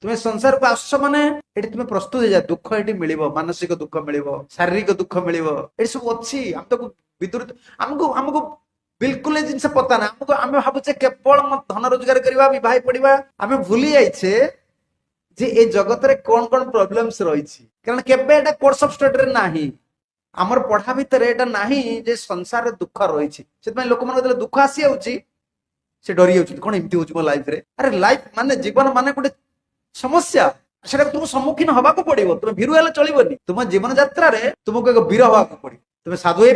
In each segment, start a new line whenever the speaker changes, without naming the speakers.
তুমি ସଂସାର को आस माने एटी तुम प्रस्तुत हो जाए दुख एटी मिलिबो मानसिक दुख मिलिबो शारीरिक दुख मिलिबो एटी सब अछि हम तो विद्युत हमको हमको बिल्कुल जिनसे पता ना हमको आम भावुचे केवल धन रोजगार करवा विवाह पड़वा आम भूली जाइछे जे ए जगत रे कौन कौन प्रॉब्लम्स रही कारण केबे एटा कोर्स ऑफ स्टडी रे नाही आमर पढ़ा भितर एटा नाही जे संसार रे दुख रही से लोक मान दुख आसी जाउची से डरी जाउची कोन एमती होची मो लाइफ रे अरे लाइफ माने जीवन माने गोटे समस्या सेटा तुम सम्मुखीन हवा को पड़ो तुम भीरु हेले चलबनी तुम जीवन यात्रा रे तुमको एक वीर हवा को पड़ो तुम साधु हो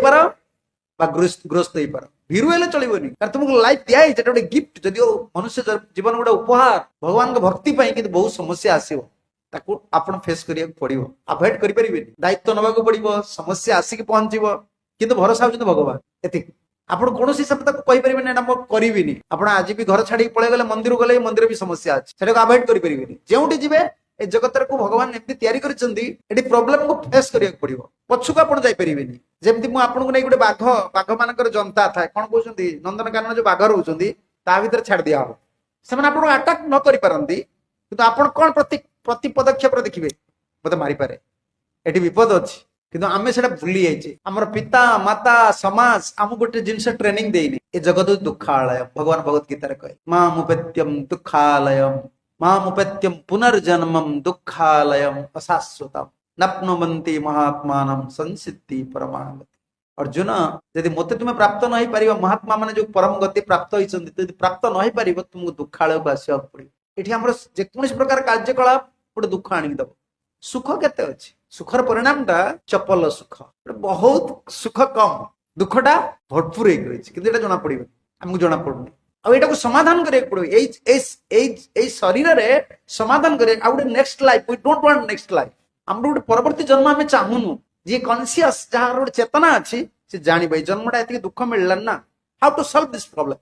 पार ग्रस्त हो पार भीरु हेले चलबनी कारण तुमको लाइफ दिया है गोटे गिफ्ट जदियो मनुष्य जीवन गोटे उपहार भगवान को भक्ति पाई कि बहुत समस्या आसीबो ताकू आपण फेस करिया पड़ो अवॉइड करि परिबेनी दायित्व नबा को पड़ो समस्या आसिक पहुंचीबो किंतु भरोसा होचि भगवान एति आपण कौन शब्द ताको कहि परिबेनी एटा म करिविनी आपण आज भी घर छाड़ी पळे गले मंदिर भी समस्या अछि सेटा को अवॉइड करि परिबेनी जेउठी जिवे ए जगत को भगवान एमती तैयारी करिसंदी एटी प्रॉब्लम को फेस करिया पड़िबो पछु को आपण जाई परिबेनी जेमती मु आपण को नै गोटे बाघ मानकर जनता थाए कोन कहउछंदी नंदनकानन जो बाघ रहउछंदी ता भीतर छाड़ दिया हो सेमान आपण अटैक न करि पारंदी किंतु आपण कोन प्रति पदक्षेप रे देखिबे मते मारि पारे एटी विपद अछि किंतु आमे सेटा भूली जाइछे हमर पिता माता समाज हम गोटे जिनस ट्रेनिंग देइनी ए जगत दुखालय भगवान भगवत गीता रे कहे मामुपेत्यम दुखालयम मामुपेत्यम पुनर्जन्मम दुखालयम अशाश्वतम नप्नुवन्ति महात्मानं संसिद्धि परमागति अर्जुन यदि मते तुमे प्राप्त नहीं पारिबो महात्मा माने जो परम गति प्राप्त होइछन्ति यदि प्राप्त नहीं पारिबो तुमको दुखालय को आसिया पड़िबो एठी हमर जे कोनस प्रकार कार्यकलाप गोटे दुख आनि दबो सुख केते अछि सुखर परिणाम टा चपल सुख बहुत सुख कम दुखटा भरपूर हो कि जना पड़ो आमको जना पड़ुनी आउ समाधान करिया पड़ो शरीर रे समाधान करिया गोटे next life we don't want next life हम गोटे परवर्ती जन्म आम चाहूनु जी कॉन्शियस जहाँ गोटे चेतना अच्छी से जान जन्मटा ये दुख मिलला ना how to solve this problem